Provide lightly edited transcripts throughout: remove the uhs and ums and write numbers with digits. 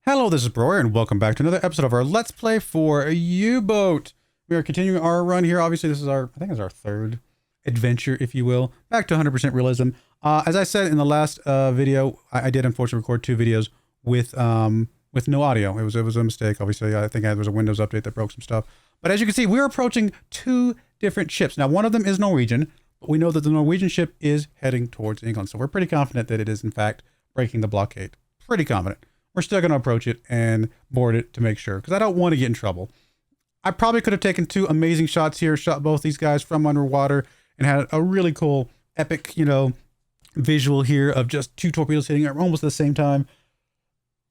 Hello, this is Broyar, and welcome back to another episode of our Let's Play for U-Boat. We are continuing our run here. Obviously, this is our, I think it's our third adventure, if you will. Back to 100% realism. As I said in the last video, I did unfortunately record two videos with no audio. It was a mistake. Obviously, I think there was a Windows update that broke some stuff. But as you can see, we're approaching two different ships. Now, one of them is Norwegian, but we know that the Norwegian ship is heading towards England. So we're pretty confident that it is, in fact, breaking the blockade. Pretty confident. We're still going to approach it and board it to make sure, because I don't want to get in trouble. I probably could have taken two amazing shots here, shot both these guys from underwater, and had a really cool, epic, visual here of just two torpedoes hitting almost at the same time.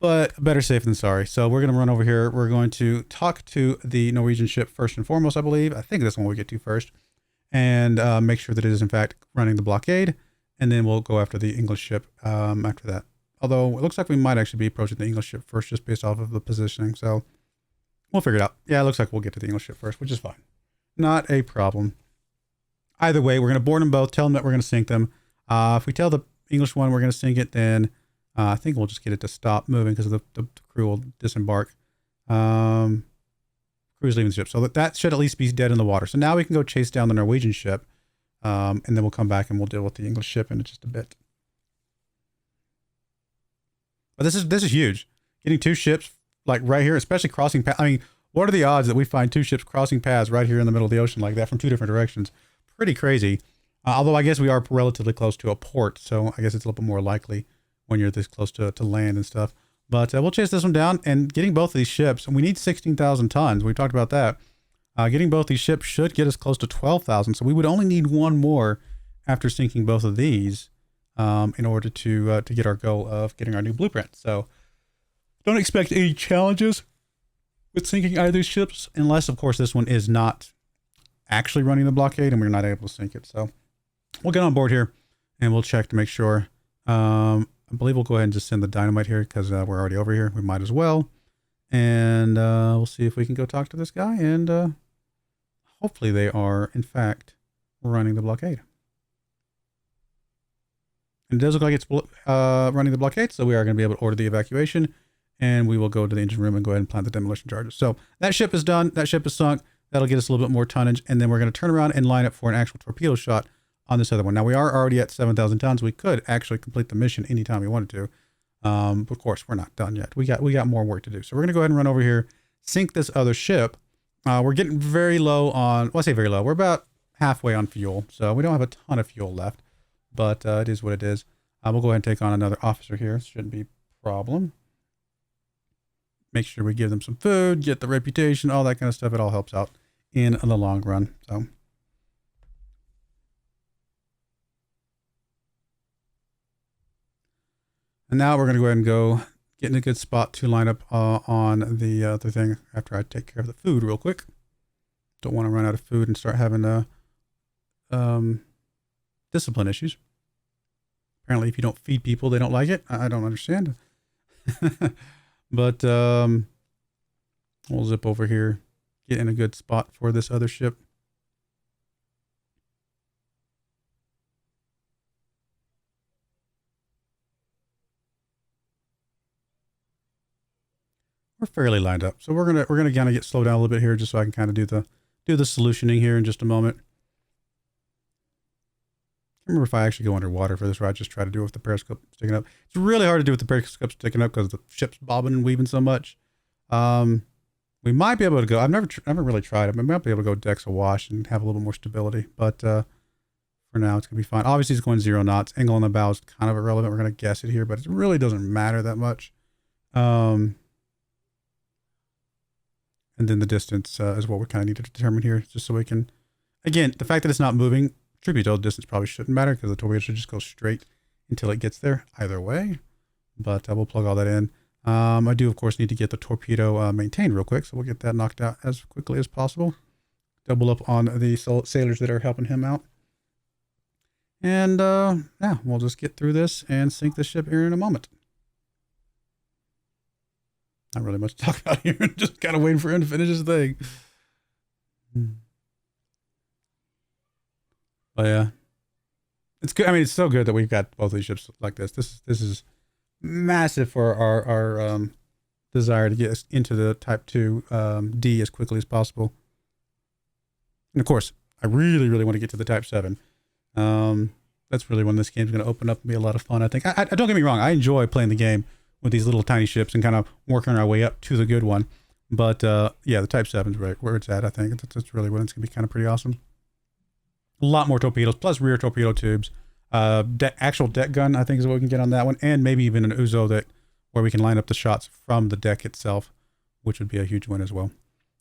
But better safe than sorry. So we're going to run over here. We're going to talk to the Norwegian ship first and foremost, I believe. I think this one we get to first. And make sure that it is, in fact, running the blockade. And then we'll go after the English ship after that. Although it looks like we might actually be approaching the English ship first just based off of the positioning. So we'll figure it out. Yeah, it looks like we'll get to the English ship first, which is fine. Not a problem. Either way, we're going to board them both, tell them that we're going to sink them. If we tell the English one we're going to sink it, then I think we'll just get it to stop moving because the crew will disembark. Crew's leaving the ship. So that should at least be dead in the water. So now we can go chase down the Norwegian ship. And then we'll come back and we'll deal with the English ship in just a bit. But this is huge. Getting two ships like right here, especially crossing paths. I mean, what are the odds that we find two ships crossing paths right here in the middle of the ocean like that from two different directions? Pretty crazy. Although I guess we are relatively close to a port, so I guess it's a little bit more likely when you're this close to land and stuff. But we'll chase this one down, and getting both of these ships, and we need 16,000 tons. We talked about that. Getting both these ships should get us close to 12,000, so we would only need one more after sinking both of these. In order to get our goal of getting our new blueprint. So don't expect any challenges with sinking either of these ships, unless of course this one is not actually running the blockade and we're not able to sink it. So we'll get on board here and we'll check to make sure. I believe we'll go ahead and just send the dynamite here because we're already over here. We might as well. And we'll see if we can go talk to this guy, and hopefully they are in fact running the blockade. And it does look like it's running the blockade, so we are going to be able to order the evacuation, and we will go to the engine room and go ahead and plant the demolition charges. So that ship is done. That ship is sunk. That'll get us a little bit more tonnage, and then we're going to turn around and line up for an actual torpedo shot on this other one. Now, we are already at 7,000 tons. We could actually complete the mission anytime we wanted to. But of course, we're not done yet. We got more work to do. So we're going to go ahead and run over here, sink this other ship. We're getting very low on, well, I say very low. We're about halfway on fuel, so we don't have a ton of fuel left. But it is what it is. We'll go ahead and take on another officer here. Shouldn't be a problem. Make sure we give them some food, get the reputation, all that kind of stuff. It all helps out in the long run. So, and now we're going to go ahead and go get in a good spot to line up on the other thing after I take care of the food real quick. Don't want to run out of food and start having discipline issues. Apparently, if you don't feed people, they don't like it. I don't understand. But we'll zip over here, get in a good spot for this other ship. We're fairly lined up, so we're gonna kind of get slowed down a little bit here, just so I can kind of do the solutioning here in just a moment. I remember if I actually go underwater for this, or I just try to do it with the periscope sticking up. It's really hard to do with the periscope sticking up because the ship's bobbing and weaving so much. We might be able to go. I've never really tried it. We might be able to go decks awash and have a little bit more stability. But for now, it's gonna be fine. Obviously, it's going 0 knots. Angle on the bow is kind of irrelevant. We're gonna guess it here, but it really doesn't matter that much. And then the distance is what we kind of need to determine here, just so we can. Again, the fact that it's not moving. Torpedo distance probably shouldn't matter because the torpedo should just go straight until it gets there either way. But we'll plug all that in. I do, of course, need to get the torpedo maintained real quick. So we'll get that knocked out as quickly as possible. Double up on the sailors that are helping him out. And yeah, we'll just get through this and sink the ship here in a moment. Not really much to talk about here. Just kind of waiting for him to finish his thing. But yeah, it's good. I mean, it's so good that we've got both these ships like this. This is massive for our desire to get us into the Type 2 D as quickly as possible. And of course, I really, really want to get to the Type 7. That's really when this game's going to open up and be a lot of fun, I think. I don't get me wrong, I enjoy playing the game with these little tiny ships and kind of working our way up to the good one. But yeah, the Type 7's right where it's at, I think. That's really when it's going to be kind of pretty awesome. A lot more torpedoes, plus rear torpedo tubes. Actual deck gun, I think, is what we can get on that one. And maybe even an Uzo that where we can line up the shots from the deck itself, which would be a huge win as well.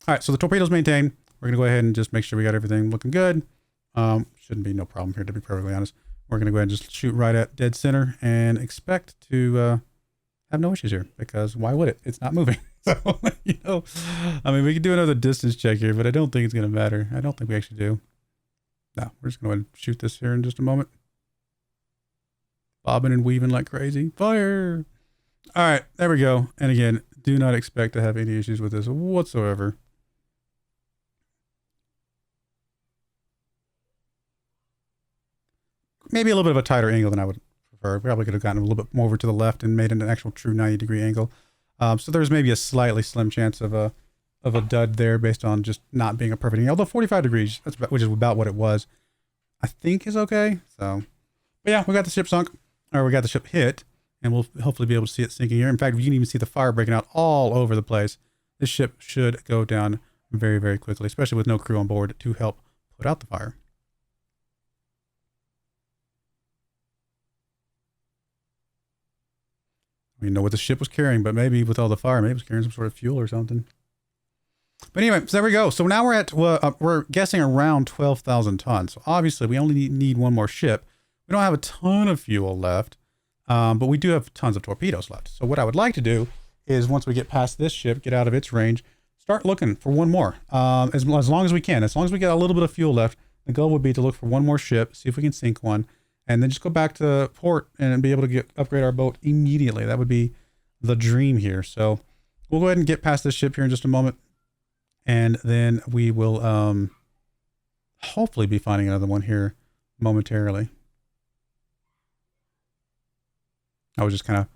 All right, so the torpedoes maintained. We're going to go ahead and just make sure we got everything looking good. Shouldn't be no problem here, to be perfectly honest. We're going to go ahead and just shoot right at dead center and expect to have no issues here, because why would it? It's not moving. So, you know, I mean, we could do another distance check here, but I don't think it's going to matter. I don't think we actually do. No, we're just going to go ahead and shoot this here in just a moment. Bobbing and weaving like crazy. Fire! All right, there we go. And again, do not expect to have any issues with this whatsoever. Maybe a little bit of a tighter angle than I would prefer. Probably could have gotten a little bit more over to the left and made it an actual true 90-degree angle. So there's maybe a slightly slim chance of a dud there based on just not being a perfect angle. Although 45 degrees, which is about what it was, I think is okay. So, but yeah, we got the ship sunk, or we got the ship hit, and we'll hopefully be able to see it sinking here. In fact, you can even see the fire breaking out all over the place. This ship should go down very, very quickly, especially with no crew on board to help put out the fire. We know what the ship was carrying, but maybe with all the fire, maybe it was carrying some sort of fuel or something. But anyway, so there we go. So now we're at, we're guessing around 12,000 tons. So obviously we only need one more ship. We don't have a ton of fuel left, but we do have tons of torpedoes left. So what I would like to do is once we get past this ship, get out of its range, start looking for one more, as long as we can. As long as we get a little bit of fuel left, the goal would be to look for one more ship, see if we can sink one, and then just go back to port and be able to upgrade our boat immediately. That would be the dream here. So we'll go ahead and get past this ship here in just a moment. And then we will hopefully be finding another one here momentarily. I was just kind of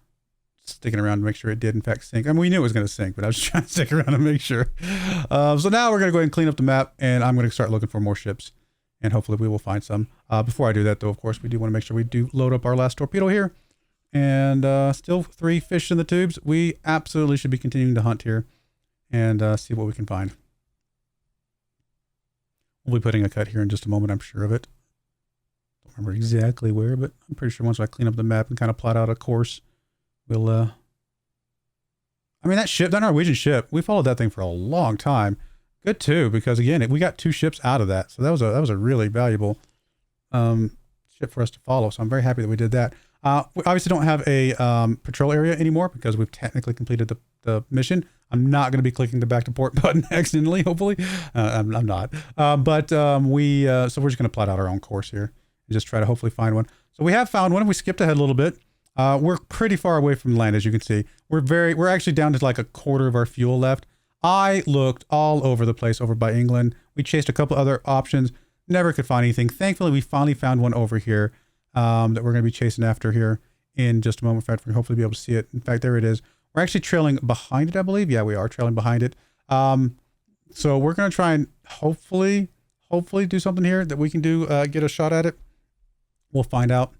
sticking around to make sure it did in fact sink. I mean, we knew it was going to sink, but I was trying to stick around to make sure. So now we're going to go ahead and clean up the map, and I'm going to start looking for more ships. And hopefully we will find some. Before I do that, though, of course, we do want to make sure we do load up our last torpedo here. And still 3 fish in the tubes. We absolutely should be continuing to hunt here and see what we can find. We'll be putting a cut here in just a moment, I'm sure of it. Don't remember exactly where, but I'm pretty sure once I clean up the map and kind of plot out a course, we'll... I mean, that ship, that Norwegian ship, we followed that thing for a long time. Good too, because again, we got 2 ships out of that, so that was a really valuable ship for us to follow. So I'm very happy that we did that. We obviously don't have a patrol area anymore because we've technically completed the mission. I'm not going to be clicking the back to port button accidentally. Hopefully, I'm not. So we're just going to plot out our own course here and just try to hopefully find one. So we have found one. We skipped ahead a little bit. We're pretty far away from land, as you can see. We're actually down to like a quarter of our fuel left. I looked all over the place over by England. We chased a couple other options, never could find anything. Thankfully, we finally found one over here that we're going to be chasing after here in just a moment. In fact, we're hopefully be able to see it. In fact, there it is. We're actually trailing behind it, I believe. Yeah, we are trailing behind it. So we're going to try and hopefully do something here that we can do, get a shot at it. We'll find out.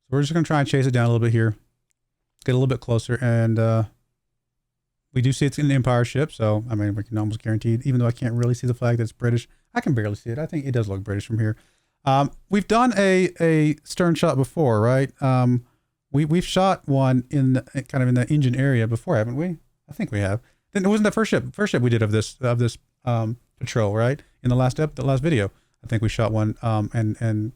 So we're just going to try and chase it down a little bit here. Get a little bit closer, and we do see it's an Empire ship, so I mean we can almost guarantee, even though I can't really see the flag that's British, I can barely see it. I think it does look British from here. We've done a stern shot before, right? We've shot one in kind of in the engine area before, haven't we? I think we have. Then it wasn't the first ship we did of this patrol, right? In the last video, I think we shot one, and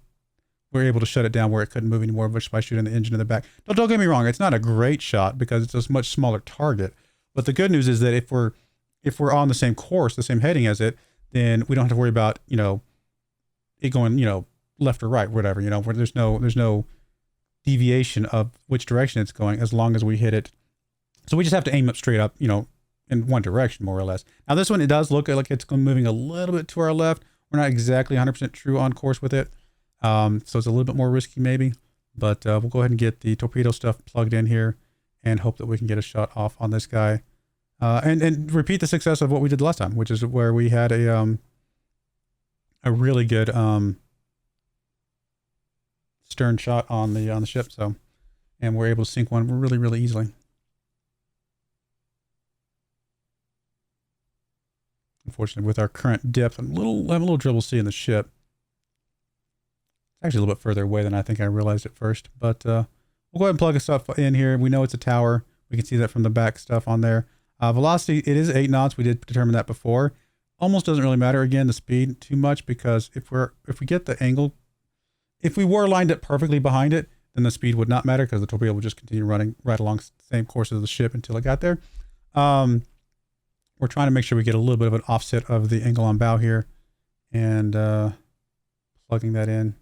we were able to shut it down where it couldn't move anymore just by shooting the engine in the back. Don't get me wrong, it's not a great shot because it's a much smaller target. But the good news is that if we're on the same course, the same heading as it, then we don't have to worry about, you know, it going, you know, left or right, whatever, you know, where there's no deviation of which direction it's going as long as we hit it. So we just have to aim up straight up, you know, in one direction more or less. Now this one, it does look like it's moving a little bit to our left. We're not exactly 100% true on course with it. So it's a little bit more risky maybe, But we'll go ahead and get the torpedo stuff plugged in here and hope that we can get a shot off on this guy. And repeat the success of what we did last time, which is where we had a really good stern shot on the ship. So, and we're able to sink one really, really easily. Unfortunately, with our current depth, I'm having a little trouble seeing the ship. It's actually a little bit further away than I think I realized at first. But we'll go ahead and plug stuff in here. We know it's a tower. We can see that from the back stuff on there. Velocity, it is 8 knots. We did determine that before. Almost doesn't really matter, again, the speed too much, because if we get the angle, if we were lined up perfectly behind it, then the speed would not matter, because the torpedo would just continue running right along the same course as the ship until it got there. We're trying to make sure we get a little bit of an offset of the angle on bow here, and plugging that in.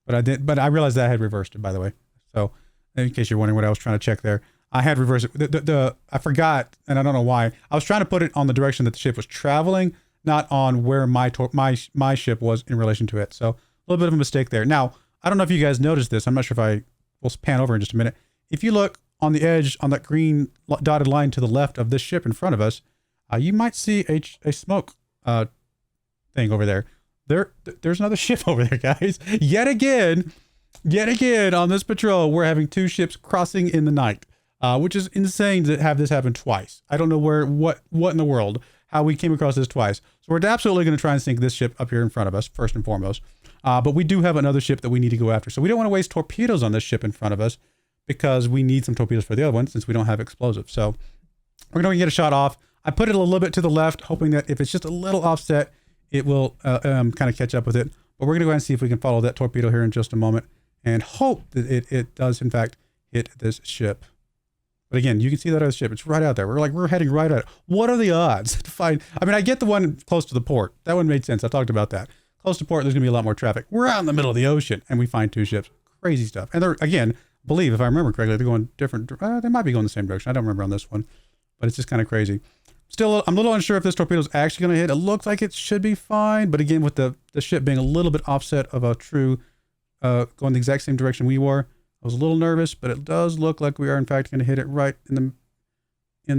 But I realized that I had reversed it, by the way. So in case you're wondering what I was trying to check there, I had reversed it. I forgot, and I don't know why. I was trying to put it on the direction that the ship was traveling, not on where my ship was in relation to it. So a little bit of a mistake there. Now, I don't know if you guys noticed this. I'm not sure if I will pan over in just a minute. If you look on the edge, on that green dotted line to the left of this ship in front of us, you might see a smoke thing over there. There's another ship over there, guys. Yet again on this patrol, we're having 2 ships crossing in the night, which is insane to have this happen twice. I don't know what in the world, how we came across this twice. So we're absolutely going to try and sink this ship up here in front of us, first and foremost. But we do have another ship that we need to go after. So we don't want to waste torpedoes on this ship in front of us, because we need some torpedoes for the other one, since we don't have explosives. So we're going to get a shot off. I put it a little bit to the left, hoping that if it's just a little offset, it will kind of catch up with it. But we're going to go ahead and see if we can follow that torpedo here in just a moment, and hope that it does, in fact, hit this ship. But again, you can see that other ship. It's right out there. We're heading right at it. What are the odds to find? I mean, I get the one close to the port. That one made sense. I talked about that. Close to port, there's going to be a lot more traffic. We're out in the middle of the ocean, and we find 2 ships. Crazy stuff. And they're, again, believe, if I remember correctly, they're going different. They might be going the same direction. I don't remember on this one, but it's just kind of crazy. Still, I'm a little unsure if this torpedo is actually going to hit. It looks like it should be fine, but again, with the ship being a little bit offset of a true, going the exact same direction we were, I was a little nervous, but it does look like we are in fact going to hit it right in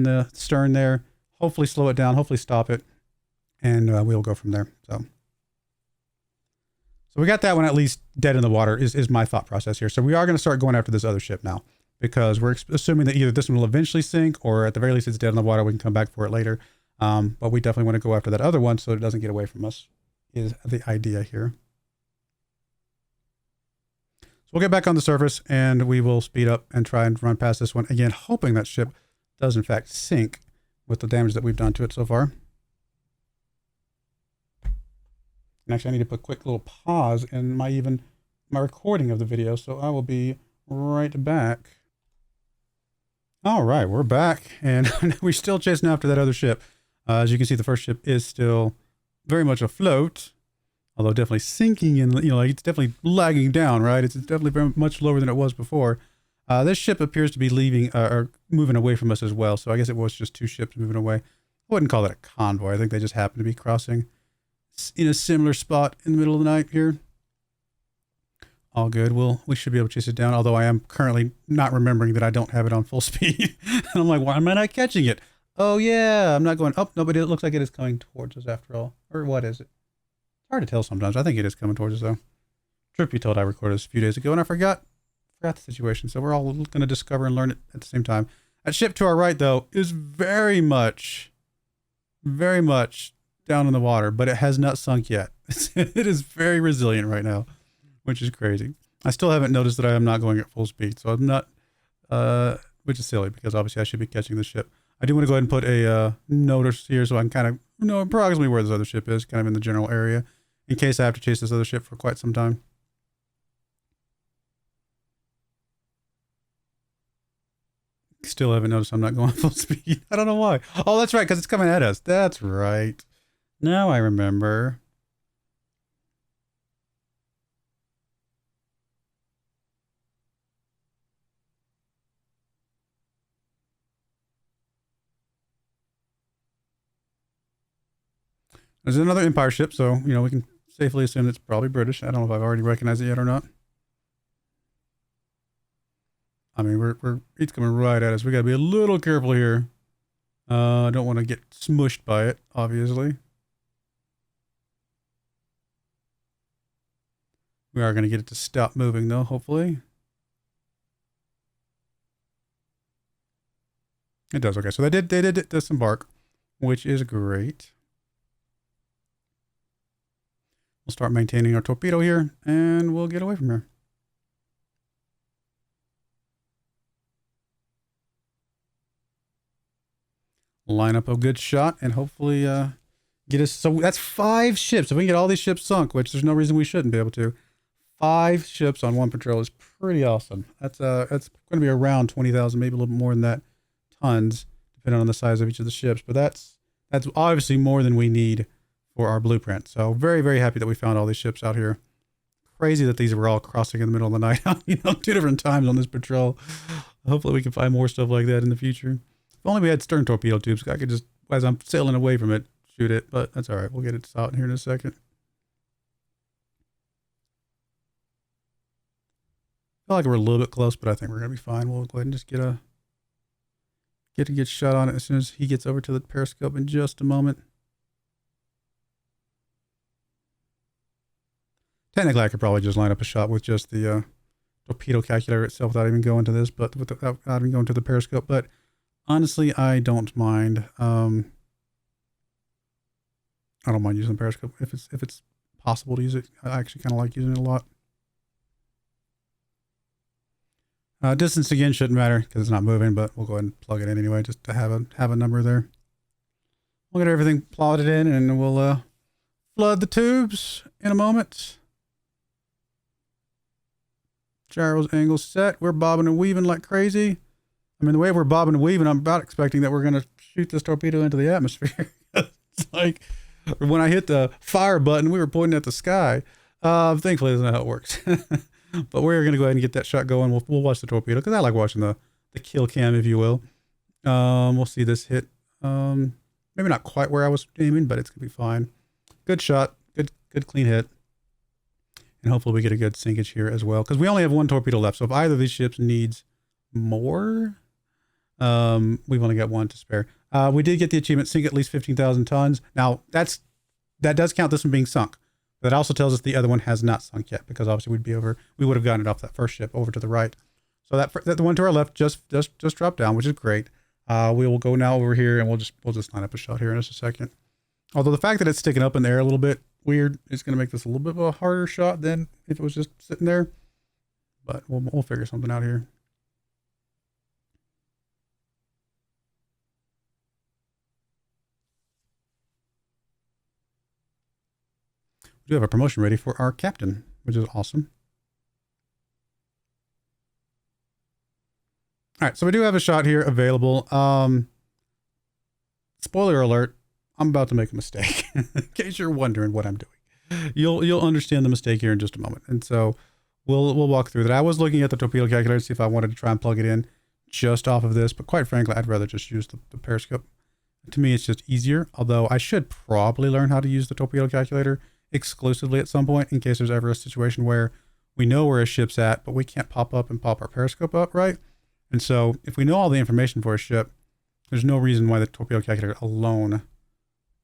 the stern there. Hopefully slow it down, hopefully stop it, and we'll go from there. So we got that one at least dead in the water is my thought process here. So we are going to start going after this other ship now, because we're assuming that either this one will eventually sink, or at the very least it's dead in the water. We can come back for it later. But we definitely want to go after that other one so it doesn't get away from us, is the idea here. So we'll get back on the surface and we will speed up and try and run past this one. Again, hoping that ship does in fact sink with the damage that we've done to it so far. And actually, I need to put a quick little pause in my recording of the video, so I will be right back. All right, we're back, and we're still chasing after that other ship. As you can see, the first ship is still very much afloat, although definitely sinking in, like it's definitely lagging down, right? It's definitely very much lower than it was before. This ship appears to be leaving, or moving away from us as well, so I guess it was just 2 ships moving away. I wouldn't call that a convoy. I think they just happened to be crossing in a similar spot in the middle of the night here. All good. We should be able to chase it down, although I am currently not remembering that I don't have it on full speed. And I'm like, why am I not catching it? Oh yeah, I'm not going up. No, but it looks like it is coming towards us after all. Or what is it? It's hard to tell sometimes. I think it is coming towards us though. Truth be told, I recorded this a few days ago and I forgot the situation. So we're all going to discover and learn it at the same time. That ship to our right though is very much down in the water, but it has not sunk yet. It is very resilient right now, which is crazy. I still haven't noticed that I am not going at full speed, so I'm not, which is silly because obviously I should be catching the ship. I do want to go ahead and put a notice here so I can kind of know approximately where this other ship is, kind of in the general area, in case I have to chase this other ship for quite some time. Still haven't noticed I'm not going full speed. I don't know why. Oh, that's right, because it's coming at us. That's right. Now I remember. There's another Empire ship, so, we can safely assume it's probably British. I don't know if I've already recognized it yet or not. I mean, it's coming right at us. We gotta be a little careful here. Don't want to get smushed by it, obviously. We are gonna get it to stop moving though, hopefully. It does. Okay, so they did disembark, which is great. We'll start maintaining our torpedo here, and we'll get away from here. Line up a good shot, and hopefully get us. So that's 5 ships. If we can get all these ships sunk, which there's no reason we shouldn't be able to. 5 ships on one patrol is pretty awesome. That's going to be around 20,000, maybe a little bit more than that. Tons, depending on the size of each of the ships, but that's obviously more than we need for our blueprint. So very, very happy that we found all these ships out here. Crazy that these were all crossing in the middle of the night. 2 different times on this patrol. Hopefully we can find more stuff like that in the future. If only we had stern torpedo tubes, I could just, as I'm sailing away from it, shoot it, but that's all right. We'll get it out here in a second. I feel like we're a little bit close, but I think we're going to be fine. We'll go ahead and just get a shot on it as soon as he gets over to the periscope in just a moment. Technically, I could probably just line up a shot with just the torpedo calculator itself without even going to this, but without even going to the periscope. But honestly, I don't mind. I don't mind using the periscope if it's possible to use it. I actually kind of like using it a lot. Distance again shouldn't matter because it's not moving, but we'll go ahead and plug it in anyway, just to have a number there. We'll get everything plotted in, and we'll flood the tubes in a moment. Gyros angle set. We're bobbing and weaving like crazy. I mean, the way we're bobbing and weaving, I'm about expecting that we're going to shoot this torpedo into the atmosphere. It's like when I hit the fire button, we were pointing at the sky. Thankfully, that's not how it works. But we're going to go ahead and get that shot going. We'll watch the torpedo because I like watching the kill cam, if you will. We'll see this hit. Maybe not quite where I was aiming, but it's going to be fine. Good shot. Good clean hit. And hopefully we get a good sinkage here as well, because we only have 1 torpedo left. So if either of these ships needs more, we've only got 1 to spare. We did get the achievement, sink at least 15,000 tons. Now that does count this one being sunk. That also tells us the other one has not sunk yet, because obviously we would have gotten it off that first ship over to the right. So that the one to our left just dropped down, which is great. We will go now over here, and we'll just line up a shot here in just a second. Although the fact that it's sticking up in the air a little bit weird, it's going to make this a little bit of a harder shot than if it was just sitting there. But we'll figure something out here. We do have a promotion ready for our captain, which is awesome. All right, so we do have a shot here available. Spoiler alert, I'm about to make a mistake. In case you're wondering what I'm doing. You'll understand the mistake here in just a moment. And so we'll walk through that. I was looking at the torpedo calculator to see if I wanted to try and plug it in just off of this, but quite frankly, I'd rather just use the periscope. To me, it's just easier, although I should probably learn how to use the torpedo calculator exclusively at some point, in case there's ever a situation where we know where a ship's at, but we can't pop up and pop our periscope up, right? And so if we know all the information for a ship, there's no reason why the torpedo calculator alone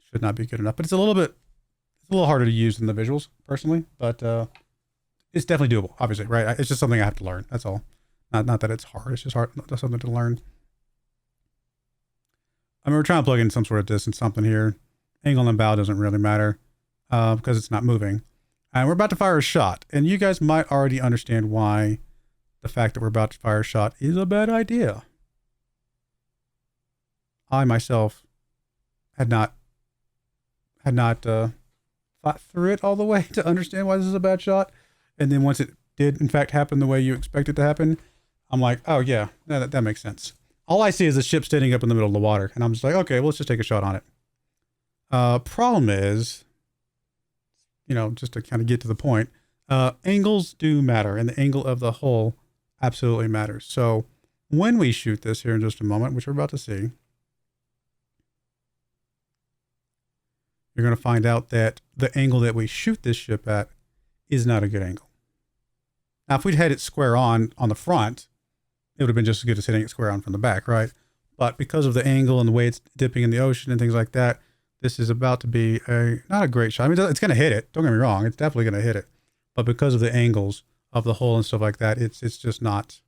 should not be good enough. But it's a little harder to use than the visuals, personally, but it's definitely doable, obviously, right? It's just something I have to learn. That's all. Not that it's hard. It's just hard. That's something to learn. I mean, we're trying to plug in some sort of distance, something here. Angle and bow doesn't really matter because it's not moving. And we're about to fire a shot. And you guys might already understand why the fact that we're about to fire a shot is a bad idea. I myself had not thought through it all the way to understand why this is a bad shot. And then once it did, in fact, happen the way you expect it to happen, I'm like, oh, yeah, that makes sense. All I see is a ship standing up in the middle of the water. And I'm just like, okay, well, let's just take a shot on it. Problem is, just to kind of get to the point, angles do matter. And the angle of the hull absolutely matters. So when we shoot this here in just a moment, which we're about to see, you're going to find out that the angle that we shoot this ship at is not a good angle. Now, if we'd had it square on the front, it would have been just as good as hitting it square on from the back, right? But because of the angle and the way it's dipping in the ocean and things like that, this is about to be not a great shot. I mean, it's going to hit it. Don't get me wrong. It's definitely going to hit it. But because of the angles of the hole and stuff like that, it's just not,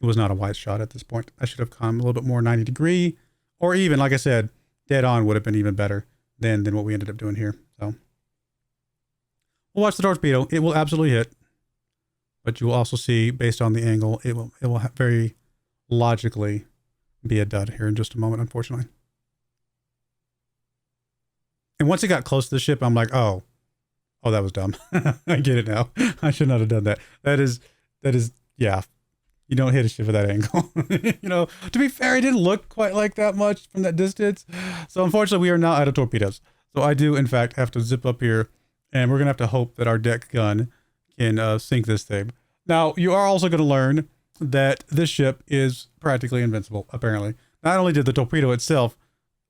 it was not a wise shot at this point. I should have come a little bit more 90 degree, or even, like I said, dead on would have been even better than what we ended up doing here. So we'll watch the torpedo. It will absolutely hit, but you will also see, based on the angle, it will very logically be a dud here in just a moment, unfortunately. And once it got close to the ship, I'm like, oh, that was dumb. I get it now. I should not have done that. That is, yeah. You don't hit a ship at that angle. You know, to be fair, it didn't look quite like that much from that distance. So unfortunately, we are now out of torpedoes. So I do, in fact, have to zip up here, and we're going to have to hope that our deck gun can sink this thing. Now, you are also going to learn that this ship is practically invincible, apparently. Not only did the torpedo itself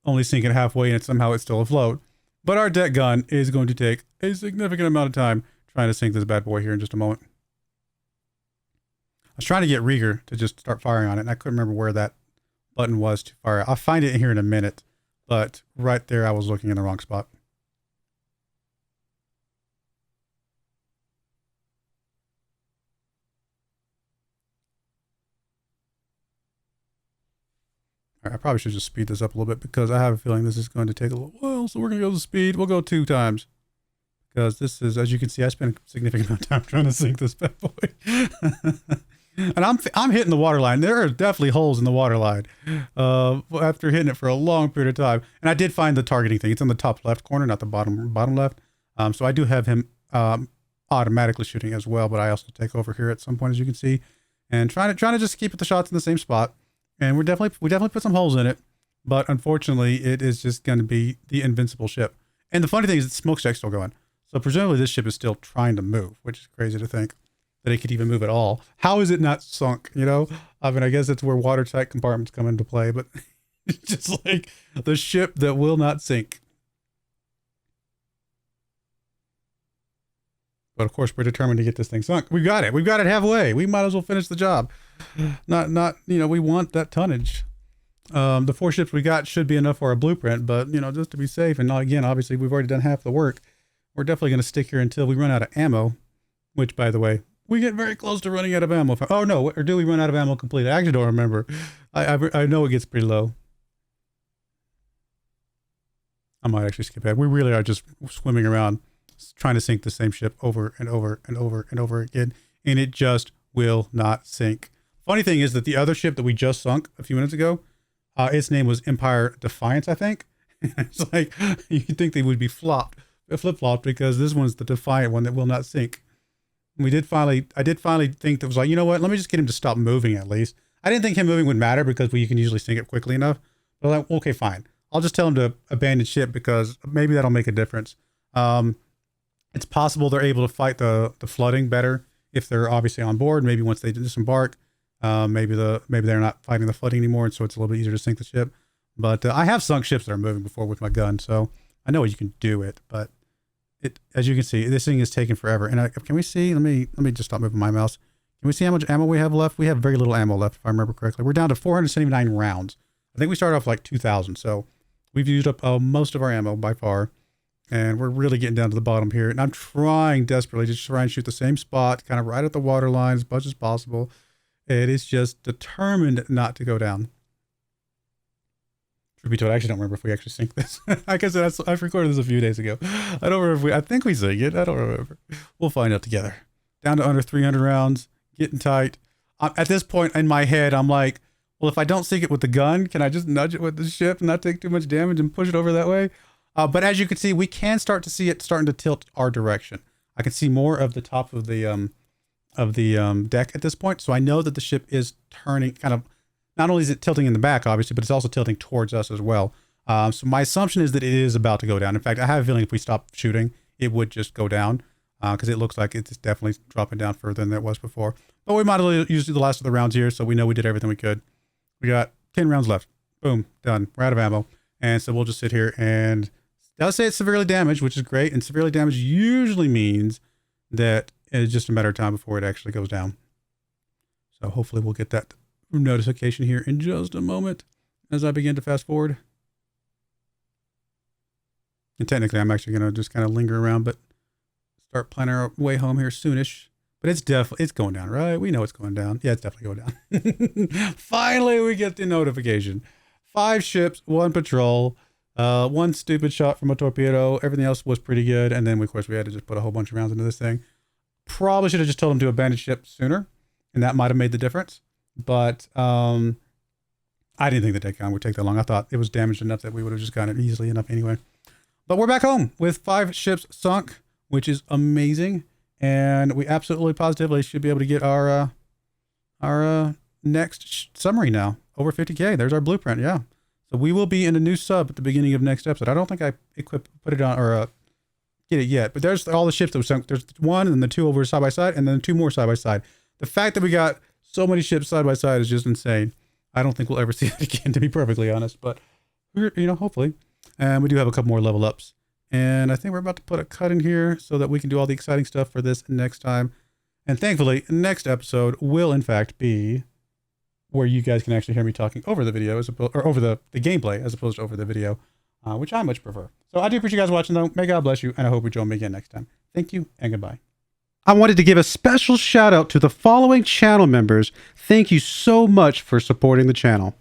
only sink it halfway and somehow it's still afloat, but our deck gun is going to take a significant amount of time trying to sink this bad boy here in just a moment. I was trying to get Rieger to just start firing on it, and I couldn't remember where that button was to fire. I'll find it here in a minute, but right there I was looking in the wrong spot. All right, I probably should just speed this up a little bit because I have a feeling this is going to take a little while, so we're going to go to speed. We'll go 2 times because this is, as you can see, I spent a significant amount of time trying to sink this bad boy. And I'm hitting the water line. There are definitely holes in the water line after hitting it for a long period of time. And I did find the targeting thing. It's in the top left corner, not the bottom left. So I do have him automatically shooting as well, but I also take over here at some point, as you can see, and trying to just keep the shots in the same spot. And we definitely put some holes in it, but unfortunately, it is just going to be the invincible ship. And the funny thing is, the smokestack's still going. So presumably, this ship is still trying to move, which is crazy to think that it could even move at all. How is it not sunk? You know, I mean, I guess that's where watertight compartments come into play, but it's just like the ship that will not sink. But of course, we're determined to get this thing sunk. We've got it. We've got it halfway. We might as well finish the job. Not, you know, we want that tonnage. The 4 ships we got should be enough for our blueprint, but, you know, just to be safe, and again, obviously, we've already done half the work. We're definitely going to stick here until we run out of ammo, which, by the way, we get very close to running out of ammo. Oh, no, or do we run out of ammo completely? I actually don't remember. I know it gets pretty low. I might actually skip ahead. We really are just swimming around trying to sink the same ship over and over and over and over again, and it just will not sink. Funny thing is that the other ship that we just sunk a few minutes ago, its name was Empire Defiance, I think. It's like, you'd think they would be flip-flopped because this one's the Defiant one that will not sink. I did finally think that was like, you know what, let me just get him to stop moving at least. I didn't think him moving would matter because you can usually sink it quickly enough. But I'm like, okay, fine. I'll just tell him to abandon ship because maybe that'll make a difference. It's possible they're able to fight the flooding better if they're obviously on board. Maybe once they disembark, maybe they're not fighting the flooding anymore, and so it's a little bit easier to sink the ship. But I have sunk ships that are moving before with my gun, so I know you can do it. But as you can see, this thing is taking forever. And can we see? Let me just stop moving my mouse. Can we see how much ammo we have left? We have very little ammo left, if I remember correctly. We're down to 479 rounds. I think we started off like 2,000, so we've used up most of our ammo by far. And we're really getting down to the bottom here. And I'm trying desperately to try and shoot the same spot, kind of right at the water line as much as possible. It is just determined not to go down. Truth be told, I actually don't remember if we actually sink this. Like I said, I've recorded this a few days ago. I don't remember if I think we sink it. I don't remember. We'll find out together. Down to under 300 rounds, getting tight. At this point in my head, I'm like, well, if I don't sink it with the gun, can I just nudge it with the ship and not take too much damage and push it over that way? But as you can see, we can start to see it starting to tilt our direction. I can see more of the top of the deck at this point. So I know that the ship is turning kind of, not only is it tilting in the back, obviously, but it's also tilting towards us as well. So my assumption is that it is about to go down. In fact, I have a feeling if we stop shooting, it would just go down because it looks like it's definitely dropping down further than it was before. But we might as well use the last of the rounds here, so we know we did everything we could. We got 10 rounds left. Boom, done. We're out of ammo. And so we'll just sit here, and does say it's severely damaged, which is great. And severely damaged usually means that it's just a matter of time before it actually goes down. So hopefully we'll get that notification here in just a moment as I begin to fast forward. And technically, I'm actually going to just kind of linger around, but start planning our way home here soonish. But it's going down, right? We know it's going down. Yeah, it's definitely going down. Finally, we get the notification. 5 ships, 1 patrol, 1 stupid shot from a torpedo. Everything else was pretty good. And then, of course, we had to just put a whole bunch of rounds into this thing. Probably should have just told them to abandon ship sooner, and that might have made the difference. But I didn't think the decon would take that long. I thought it was damaged enough that we would have just gotten it easily enough anyway. But we're back home with 5 ships sunk, which is amazing. And we absolutely positively should be able to get our next submarine now. Over 50K. There's our blueprint. Yeah. So we will be in a new sub at the beginning of next episode. I don't think I put it on or get it yet, but there's all the ships that were sunk. There's 1 and then the 2 over side by side and then 2 more side by side. The fact that we got so many ships side by side is just insane. I don't think we'll ever see it again, to be perfectly honest, but hopefully. And we do have a couple more level ups. And I think we're about to put a cut in here so that we can do all the exciting stuff for this next time. And thankfully, next episode will in fact be where you guys can actually hear me talking over the video or over the gameplay as opposed to over the video, which I much prefer. So I do appreciate you guys watching though. May God bless you. And I hope you join me again next time. Thank you and goodbye. I wanted to give a special shout out to the following channel members. Thank you so much for supporting the channel.